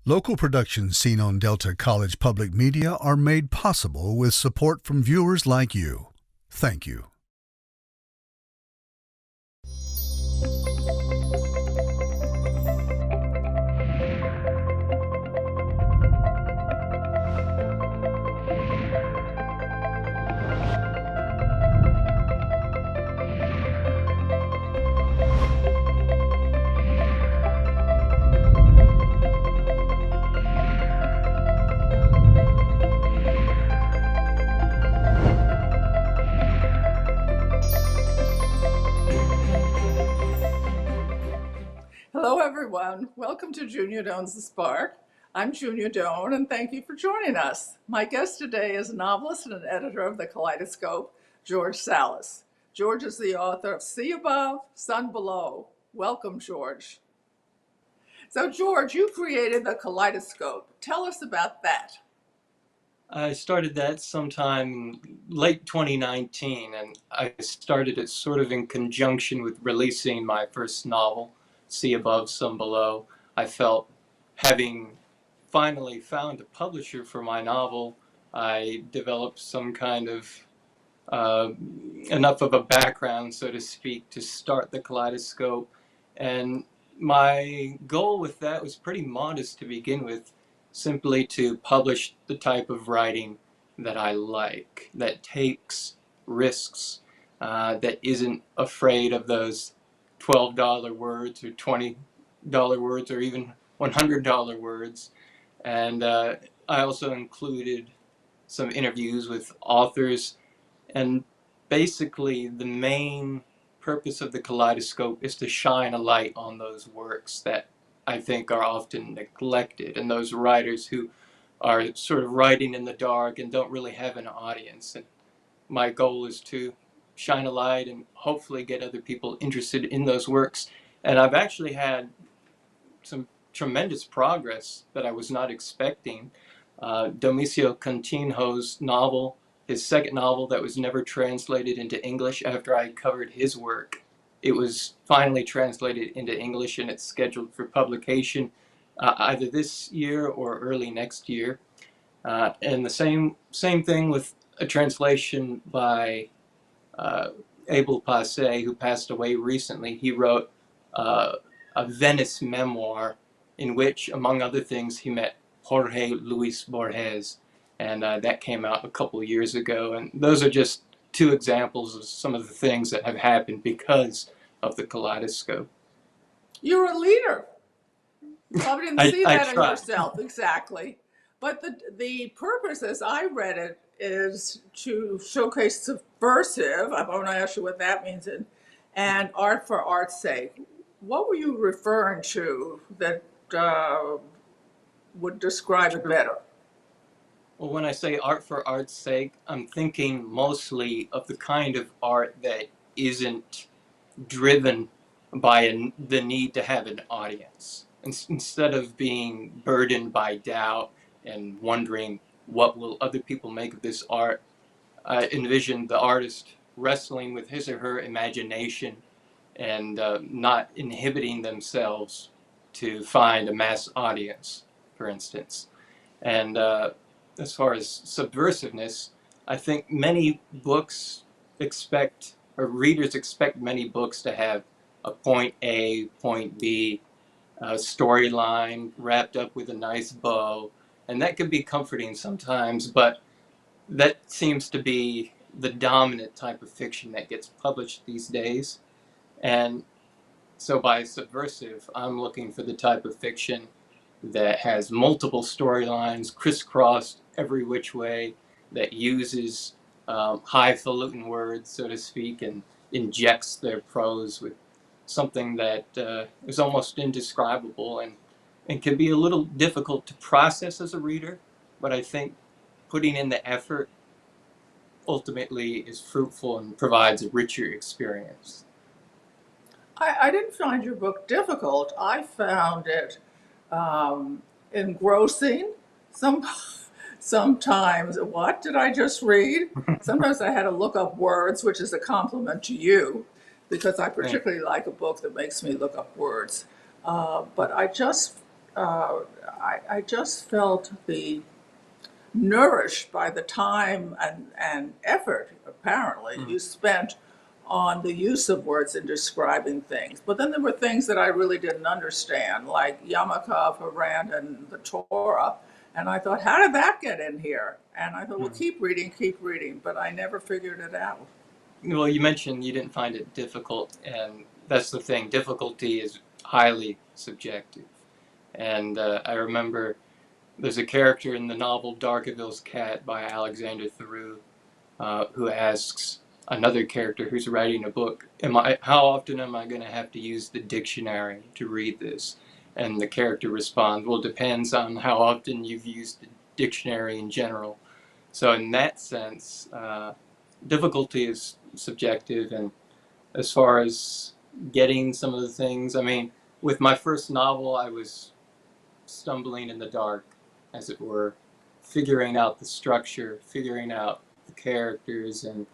Local productions seen on Delta College Public Media are made possible with support from viewers like you. Thank you. Hello, everyone. Welcome to Junia Doan's The Spark. I'm Junia Doan, and thank you for joining us. My guest today is novelist and editor of the Collidescope, George Salis. George is the author of Sea Above, Sun Below. Welcome, George. So, George, you created the Collidescope. Tell us about that. I started that sometime late 2019, and I started it sort of in conjunction with releasing my first novel, Sea Above, Sun Below. I felt, having finally found a publisher for my novel, I developed some kind of enough of a background, so to speak, to start the Kaleidoscope. And my goal with that was pretty modest to begin with, simply to publish the type of writing that I like, that takes risks, that isn't afraid of those $12 words or $20 words or even $100 words. And I also included some interviews with authors. And basically, the main purpose of the Kaleidoscope is to shine a light on those works that I think are often neglected, and those writers who are sort of writing in the dark and don't really have an audience. And my goal is to shine a light and hopefully get other people interested in those works. And I've actually had some tremendous progress that I was not expecting. Domicio Coutinho's novel, his second novel that was never translated into English after I covered his work, it was finally translated into English, and it's scheduled for publication either this year or early next year. And the same thing with a translation by Abel Passe, who passed away recently. He wrote a Venice memoir in which, among other things, he met Jorge Luis Borges, and that came out a couple years ago. And those are just two examples of some of the things that have happened because of the Kaleidoscope. You're a leader. You probably didn't see that in try. yourself, exactly. But the purpose, as I read it, is to showcase subversive, I want to ask you what that means, and art for art's sake. What were you referring to that would describe it better? Well, when I say art for art's sake, I'm thinking mostly of the kind of art that isn't driven by the need to have an audience. Instead of being burdened by doubt and wondering what will other people make of this art, I envision the artist wrestling with his or her imagination and not inhibiting themselves to find a mass audience, for instance. And as far as subversiveness, I think many books expect, or readers expect many books to have a point A, point B, storyline wrapped up with a nice bow. And that can be comforting sometimes, but that seems to be the dominant type of fiction that gets published these days. And so by subversive, I'm looking for the type of fiction that has multiple storylines crisscrossed every which way, that uses highfalutin words, so to speak, and injects their prose with something that is almost indescribable and can be a little difficult to process as a reader, but I think putting in the effort ultimately is fruitful and provides a richer experience. I didn't find your book difficult. I found it engrossing. Sometimes, what did I just read? Sometimes I had to look up words, which is a compliment to you, because I particularly like a book that makes me look up words. But uh, I just felt nourished by the time and effort, apparently, Mm. you spent on the use of words in describing things. But then there were things that I really didn't understand, like Yamakov, Haran, and the Torah. And I thought, how did that get in here? And I thought, well, Mm. keep reading. But I never figured it out. Well, you mentioned you didn't find it difficult, and that's the thing. Difficulty is highly subjective. And I remember there's a character in the novel Darkaville's Cat by Alexander Theroux who asks another character who's writing a book, how often am I going to have to use the dictionary to read this? And the character responds, well, it depends on how often you've used the dictionary in general. So in that sense, difficulty is subjective. And as far as getting some of the things, I mean, with my first novel, I was stumbling in the dark, as it were, figuring out the structure, figuring out the characters, and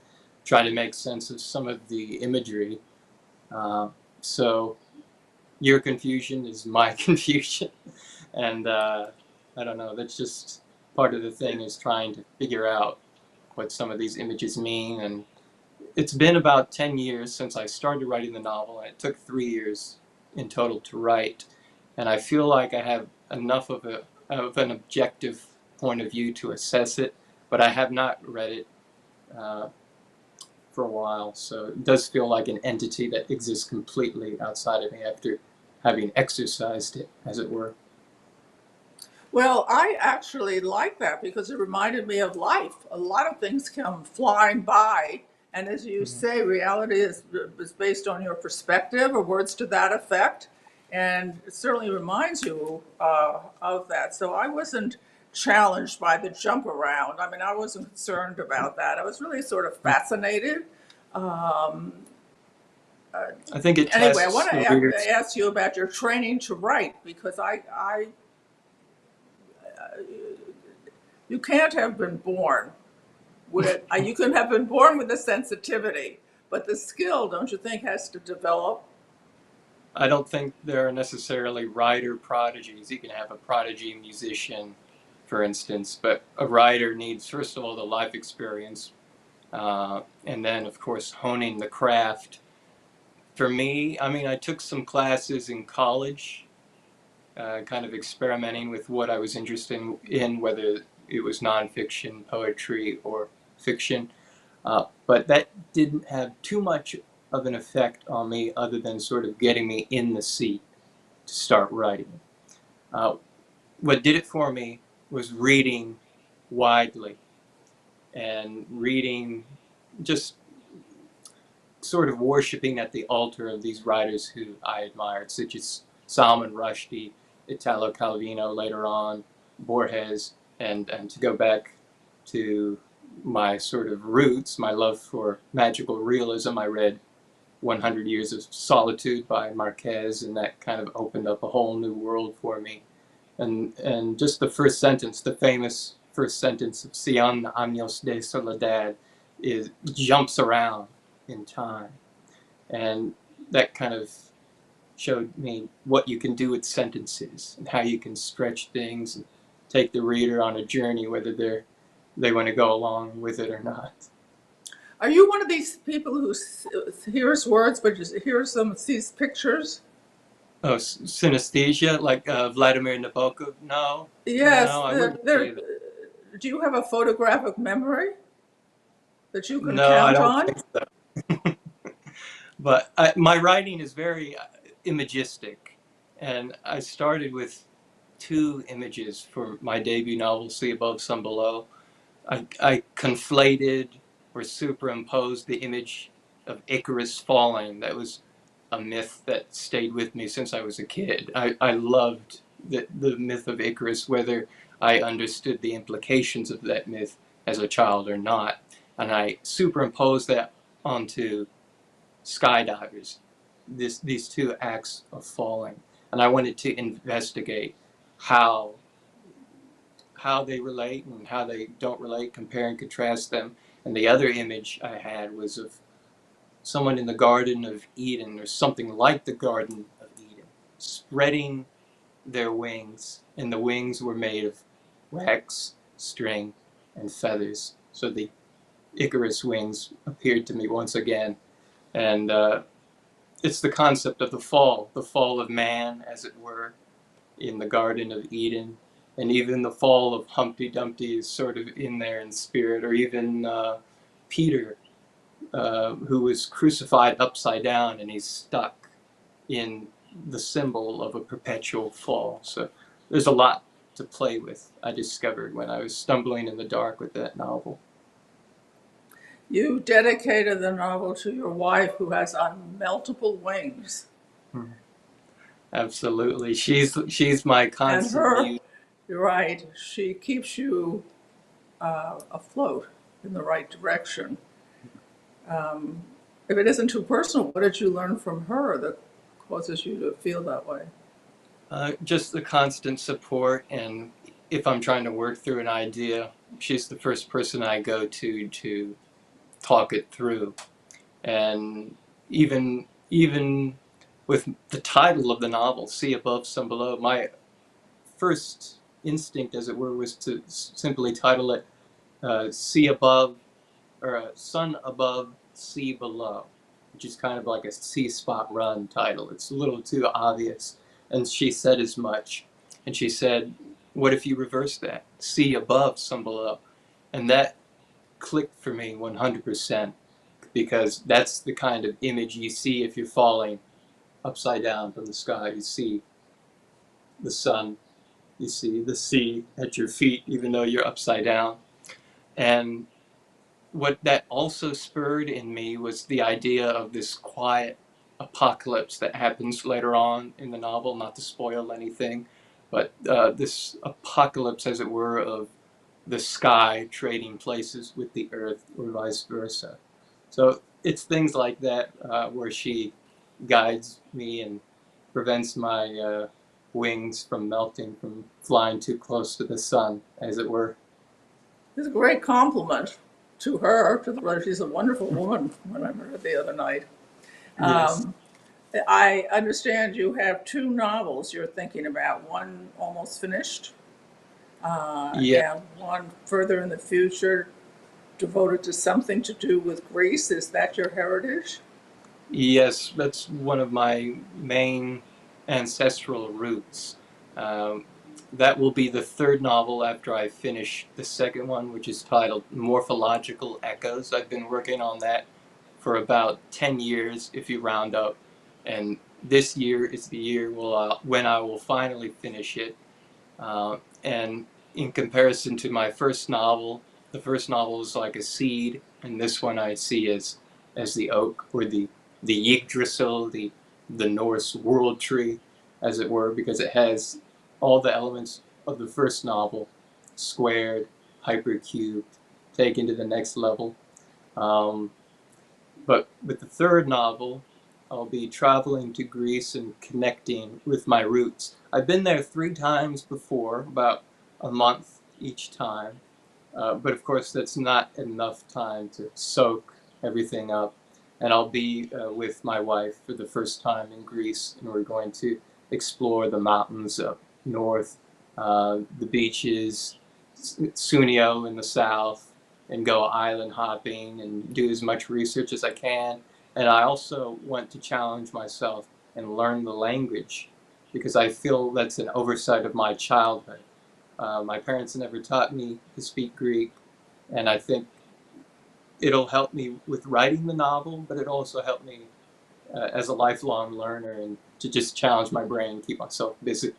trying to make sense of some of the imagery. So your confusion is my confusion, and I don't know. That's just part of the thing, is trying to figure out what some of these images mean. And it's been about 10 years since I started writing the novel, and it took 3 years in total to write. And I feel like I have enough of an objective point of view to assess it, but I have not read it uh, for a while. So it does feel like an entity that exists completely outside of me after having exercised it, as it were. Well, I actually like that because it reminded me of life. A lot of things come flying by, and as you Mm-hmm. say, reality is based on your perspective or words to that effect, and it certainly reminds you of that. So I wasn't challenged by the jump around. I mean, I wasn't concerned about that. I was really sort of fascinated. Um, I think it anyway, I want tests to the reader's. ask you about your training to write because you can't have been born with you can have been born with a sensitivity, but the skill, don't you think, has to develop? I don't think there are necessarily writer prodigies. You can have a prodigy musician, for instance, but a writer needs, first of all, the life experience, and then, of course, honing the craft. For me, I mean, I took some classes in college, kind of experimenting with what I was interested in, whether it was nonfiction, poetry, or fiction. But that didn't have too much of an effect on me other than sort of getting me in the seat to start writing. Uh, what did it for me was reading widely and reading, just sort of worshiping at the altar of these writers who I admired, such as Salman Rushdie, Italo Calvino later on, Borges, and to go back to my sort of roots, my love for magical realism, I read 100 Years of Solitude by Marquez, and that kind of opened up a whole new world for me. And just the first sentence, the famous first sentence of Cien Años de Soledad, jumps around in time, and that kind of showed me what you can do with sentences and how you can stretch things and take the reader on a journey, whether they want to go along with it or not. Are you one of these people who hears words but just hears them, sees pictures? Oh, synesthesia, like Vladimir Nabokov? No, Yes. no, I wouldn't say that. Do you have a photographic memory that you can No, I count don't on? think so. But my writing is very imagistic, and I started with two images for my debut novel, See Above, Some Below. I conflated or superimposed the image of Icarus falling. That was a myth that stayed with me since I was a kid. I loved the myth of Icarus, whether I understood the implications of that myth as a child or not. And I superimposed that onto skydivers, these two acts of falling. And I wanted to investigate how how they relate and how they don't relate, compare and contrast them. And the other image I had was of someone in the Garden of Eden, or something like the Garden of Eden, spreading their wings, and the wings were made of wax, string, and feathers. So the Icarus wings appeared to me once again, and it's the concept of the fall of man, as it were, in the Garden of Eden, and even the fall of Humpty Dumpty is sort of in there in spirit, or even Peter, who was crucified upside down, and he's stuck in the symbol of a perpetual fall. So there's a lot to play with, I discovered when I was stumbling in the dark with that novel. You dedicated the novel to your wife, who has unmeltable wings. Absolutely. She's my And constant her, muse. you're right, she keeps you afloat in the right direction. If it isn't too personal, what did you learn from her that causes you to feel that way? Just the constant support, and if I'm trying to work through an idea, she's the first person I go to talk it through. And even with the title of the novel, "See Above, Some Below," my first instinct, as it were, was to simply title it "See Above" or "Sun Above, Sea Below," which is kind of like a See Spot Run title. It's a little too obvious. And she said as much. And she said, "What if you reverse that? See above, some below." And that clicked for me 100%, because that's the kind of image you see if you're falling upside down from the sky. You see the sun, you see the sea at your feet, even though you're upside down. And what that also spurred in me was the idea of this quiet apocalypse that happens later on in the novel, not to spoil anything, but this apocalypse, as it were, of the sky trading places with the earth, or vice versa. So it's things like that where she guides me and prevents my wings from melting, from flying too close to the sun, as it were. It's a great compliment to her, to the, she's a wonderful woman when I met her the other night. Yes. Um, I understand you have two novels you're thinking about, one almost finished, Yeah. and one further in the future devoted to something to do with Greece. Is that your heritage? Yes, that's one of my main ancestral roots. Um, that will be the third novel after I finish the second one, which is titled Morphological Echoes. I've been working on that for about 10 years, if you round up. And this year is the year when I will finally finish it. And in comparison to my first novel, the first novel was like a seed, and this one I see as the oak, or the Yggdrasil, the Norse world tree, as it were, because it has all the elements of the first novel squared, hypercubed, taken to the next level. Um, but with the third novel, I'll be traveling to Greece and connecting with my roots. I've been there 3 times before, about a month each time. But of course, that's not enough time to soak everything up. And I'll be with my wife for the first time in Greece, and we're going to explore the mountains up north, the beaches, Sunio in the south, and go island hopping and do as much research as I can. And I also want to challenge myself and learn the language, because I feel that's an oversight of my childhood. My parents never taught me to speak Greek, and I think it'll help me with writing the novel, but it also helped me as a lifelong learner, and to just challenge my brain, keep myself busy.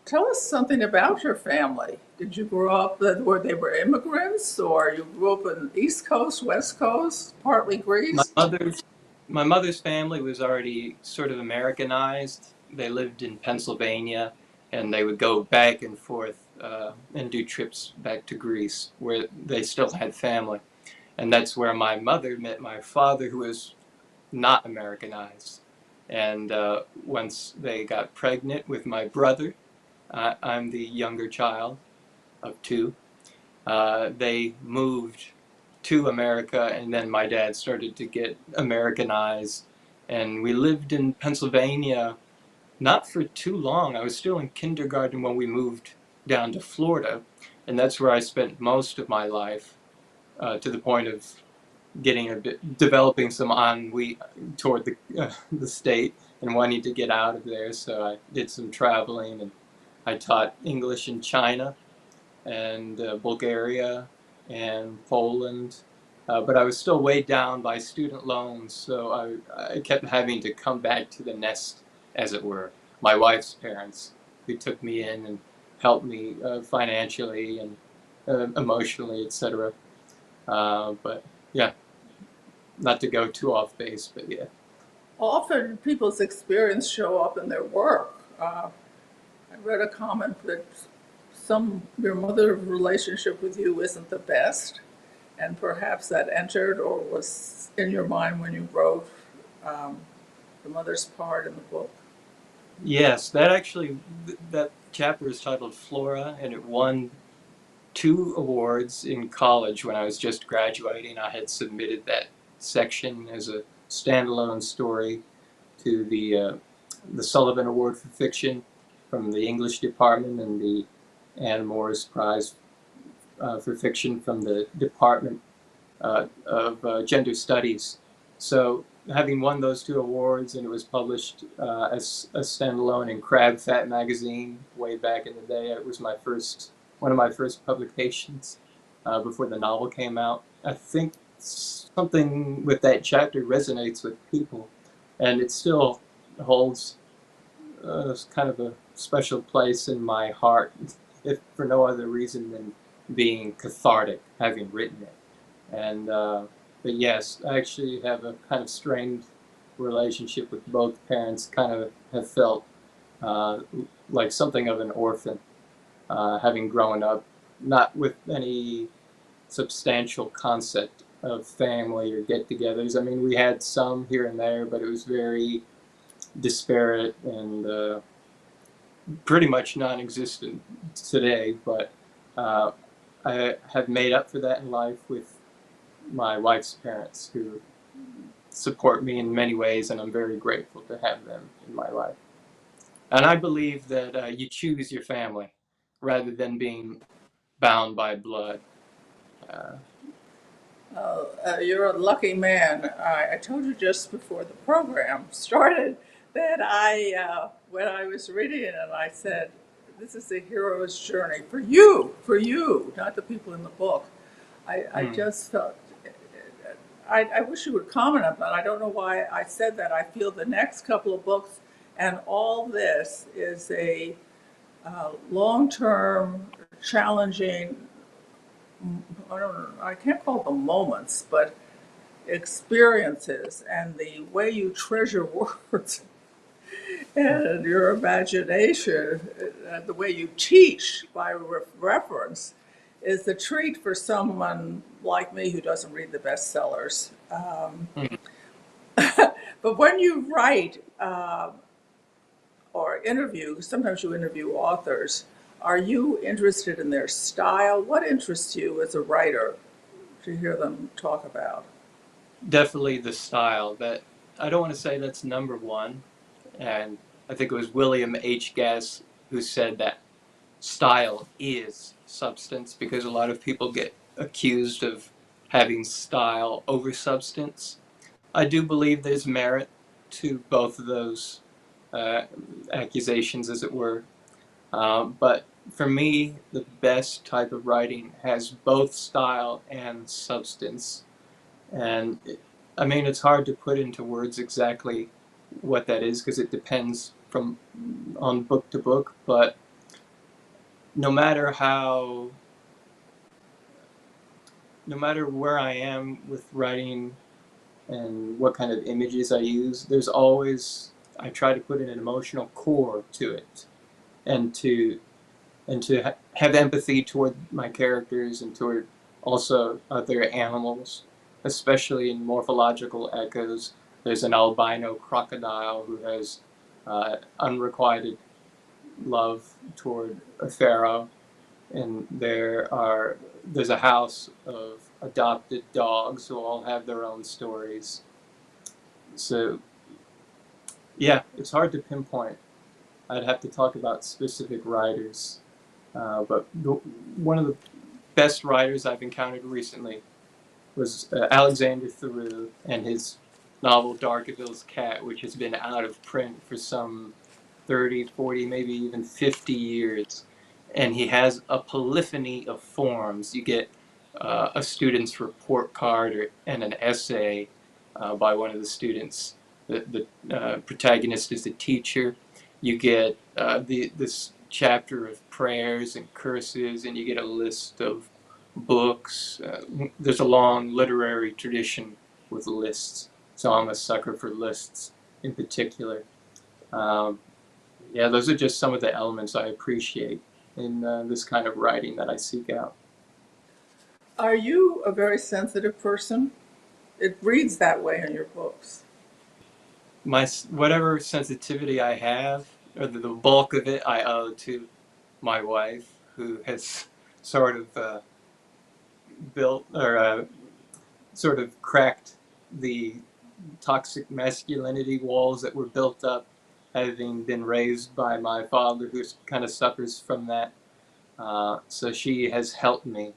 Tell us something about your family. Did you grow up where they were immigrants, or you grew up in the East Coast, West Coast, partly My Greece? mother's my mother's family was already sort of Americanized. They lived in Pennsylvania, and they would go back and forth and do trips back to Greece, where they still had family. And that's where my mother met my father, who was not Americanized. And once they got pregnant with my brother, I'm the younger child of two. They moved to America, and then my dad started to get Americanized. And we lived in Pennsylvania Not for too long. I was still in kindergarten when we moved down to Florida, and that's where I spent most of my life, to the point of getting a bit, developing some ennui toward the state and wanting to get out of there. So I did some traveling, and I taught English in China and Bulgaria and Poland. But I was still weighed down by student loans, so I kept having to come back to the nest, as it were. My wife's parents, who took me in and helped me financially and emotionally, etc. But yeah, not to go too off base, but yeah. Often people's experience show up in their work. I read a comment that your mother's relationship with you isn't the best, and perhaps that entered or was in your mind when you wrote um, the mother's part in the book. Yes, that actually, that chapter is titled Flora, and it won 2 awards in college when I was just graduating. I had submitted that section as a standalone story to the Sullivan Award for Fiction from the English department, and the Anne Morris Prize for Fiction from the Department of Gender Studies. So having won those 2 awards, and it was published as a standalone in Crab Fat magazine way back in the day. It was one of my first publications before the novel came out. I think something with that chapter resonates with people, and it still holds kind of a special place in my heart, if for no other reason than being cathartic, having written it. And but yes, I actually have a kind of strained relationship with both parents. Kind of have felt uh, like something of an orphan, having grown up not with any substantial concept of family or get-togethers. I mean, we had some here and there, but it was very disparate and pretty much non-existent today. But uh, I have made up for that in life with my wife's parents, who support me in many ways, and I'm very grateful to have them in my life. And I believe that you choose your family rather than being bound by blood. Uh, You're a lucky man. I told you just before the program started that when I was reading it, and I said, "This is the hero's journey for you, not the people in the book." I mm, just felt. I wish you would comment on that. I don't know why I said that. I feel the next couple of books and all this is a long-term, challenging. I don't know. I can't call them moments, but experiences and the way you treasure words and your imagination, the way you teach by reference, is a treat for someone like me who doesn't read the bestsellers. mm. But when you write or interview, sometimes you interview authors, are you interested in their style? What interests you as a writer to hear them talk about? Definitely the style. That I don't want to say that's number one, and I think it was William H. Gass who said that style is substance, because a lot of people get accused of having style over substance. I do believe there's merit to both of those uh, accusations, as it were. But for me, the best type of writing has both style and substance. And I mean, it's hard to put into words exactly what that is, because it depends from on book to book. But no matter how, no matter where I am with writing and what kind of images I use, there's always, I try to put an emotional core to it, and to have empathy toward my characters and toward also other animals, especially in morphological echoes. There's an albino crocodile who has unrequited love toward a pharaoh, and there's a house of adopted dogs who all have their own stories. So yeah, it's hard to pinpoint I'd have to talk about specific writers. One of the best writers I've encountered recently was Alexander Theroux and his novel Darkaville's Cat, which has been out of print for some 30, 40, maybe even 50 years. And he has a polyphony of forms. You get a student's report card and an essay by one of the students. The protagonist is a teacher. You get this chapter of prayers and curses, and you get a list of books. There's a long literary tradition with lists, so I'm a sucker for lists in particular. Um, yeah, those are just some of the elements I appreciate in this kind of writing that I seek out. Are you a very sensitive person? It reads that way in your books. Whatever sensitivity I have, or the bulk of it, I owe to my wife, who has sort of built or sort of cracked the toxic masculinity walls that were built up, having been raised by my father, who kind of suffers from that. So she has helped me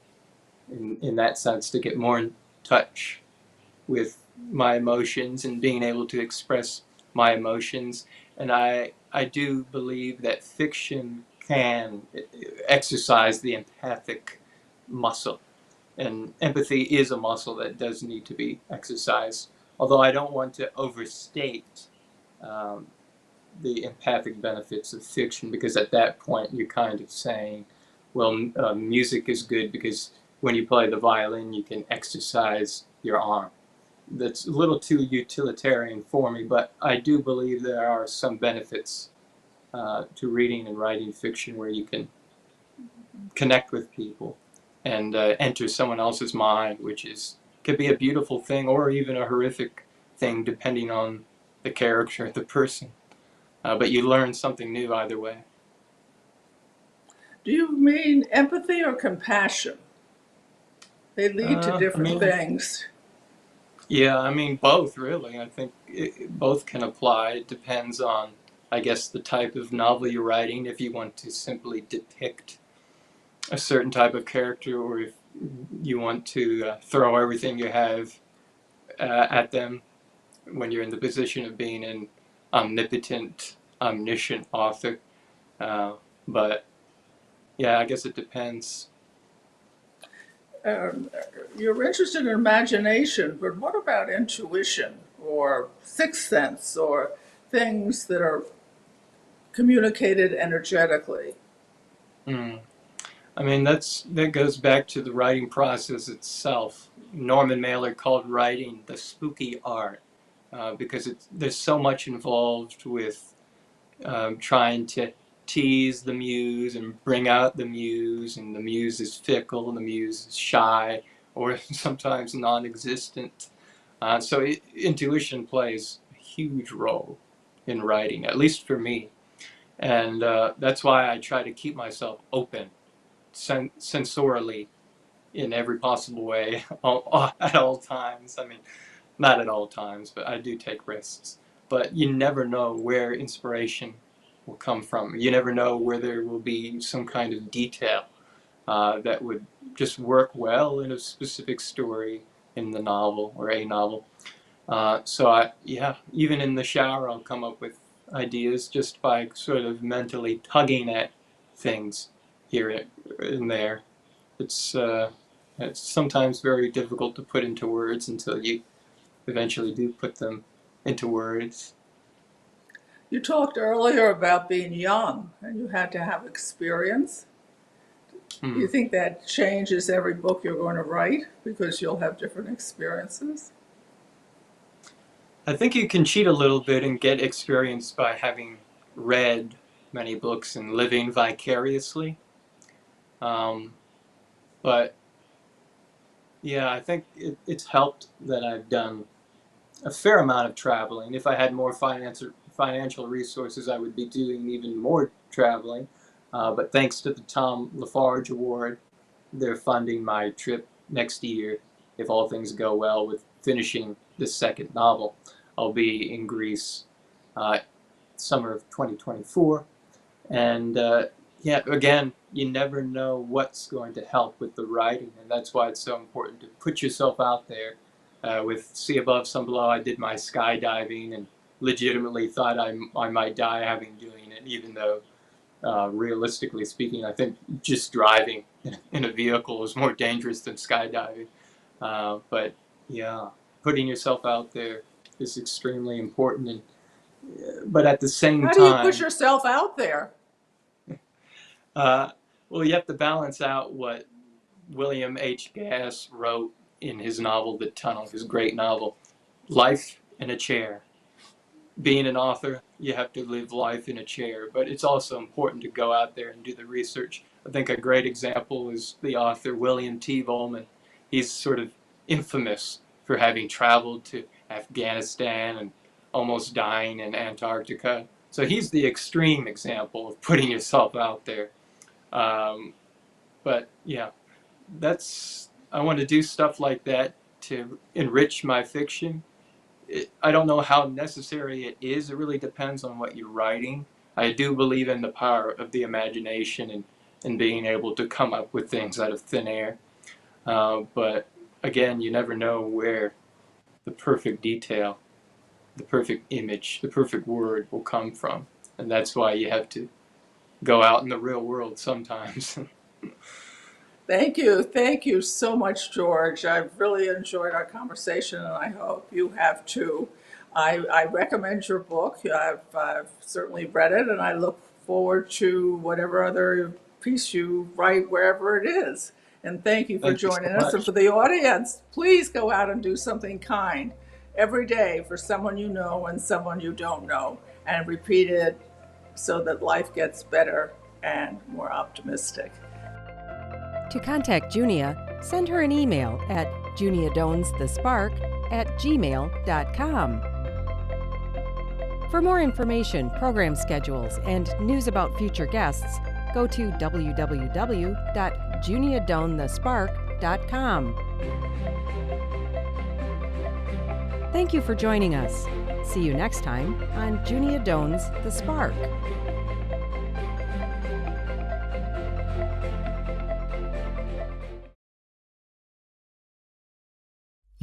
in that sense to get more in touch with my emotions and being able to express my emotions. And I do believe that fiction can exercise the empathic muscle. And empathy is a muscle that does need to be exercised. Although I don't want to overstate um, the empathic benefits of fiction, because at that point you're kind of saying, well, music is good because when you play the violin, you can exercise your arm. That's a little too utilitarian for me, but I do believe there are some benefits to reading and writing fiction where you can connect with people and enter someone else's mind, which could be a beautiful thing or even a horrific thing, depending on the character of the person. But you learn something new either way. Do you mean empathy or compassion? They lead to I different mean, things. yeah, I mean both really. I think both can apply. It depends on, I guess, the type of novel you're writing. If you want to simply depict a certain type of character, or if you want to throw everything you have at them when you're in the position of being an omnipotent, omniscient author. Uh, but yeah, I guess it depends. Um, you're interested in imagination, but what about intuition or sixth sense or things that are communicated energetically? Mm. I mean, that goes back to the writing process itself. Norman Mailer called writing the spooky art because there's so much involved with trying to tease the muse and bring out the muse, and the muse is fickle, and the muse is shy, or sometimes non-existent. So intuition plays a huge role in writing, at least for me, and that's why I try to keep myself open sensorily in every possible way at all times. I mean, not at all times, but I do take risks. But you never know where inspiration will come from. You never know where there will be some kind of detail that would just work well in a specific story in the novel or a novel. Yeah, even in the shower, I'll come up with ideas just by sort of mentally tugging at things here and there. It's uh, it's sometimes very difficult to put into words until you eventually do put them into words. You talked earlier about being young and you had to have experience. Do Hmm. you think that changes every book you're going to write because you'll have different experiences? I think you can cheat a little bit and get experience by having read many books and living vicariously. Um, but yeah, I think it's helped that I've done a fair amount of traveling. If I had more financial resources, I would be doing even more traveling. But thanks to the Tom Lafarge Award, they're funding my trip next year, if all things go well with finishing this second novel. I'll be in Greece summer of 2024, And yeah, again, you never know what's going to help with the writing, and that's why it's so important to put yourself out there. With See Above, Some Below, I did my skydiving and legitimately thought I might die having doing it, even though realistically speaking, I think just driving in a vehicle is more dangerous than skydiving. But yeah, putting yourself out there is extremely important. And but at the same How do you time, push yourself out there? well, you have to balance out what William H. Gass wrote in his novel The Tunnel, his great novel. Life in a chair. Being an author, you have to live life in a chair, but it's also important to go out there and do the research. I think a great example is the author William T. Volman. He's sort of infamous for having traveled to Afghanistan and almost dying in Antarctica. So he's the extreme example of putting yourself out there. But yeah, I want to do stuff like that to enrich my fiction. I don't know how necessary it is. It really depends on what you're writing. I do believe in the power of the imagination and being able to come up with things out of thin air. But again, you never know where the perfect detail, the perfect image, the perfect word will come from. And that's why you have to go out in the real world sometimes. Thank you. Thank you so much, George. I've really enjoyed our conversation, and I hope you have too. I recommend your book. I've certainly read it, and I look forward to whatever other piece you write, wherever it is. And thank you for Thank you so joining us. And much. for the audience, please go out and do something kind every day for someone you know and someone you don't know, and repeat it so that life gets better and more optimistic. To contact Junia, send her an email at juniadonsthespark@gmail.com. For more information, program schedules, and news about future guests, go to www.juniadonthespark.com. Thank you for joining us. See you next time on Junia Doan's The Spark.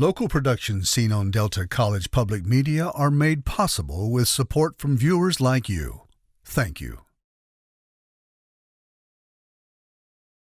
Local productions seen on Delta College Public Media are made possible with support from viewers like you. Thank you.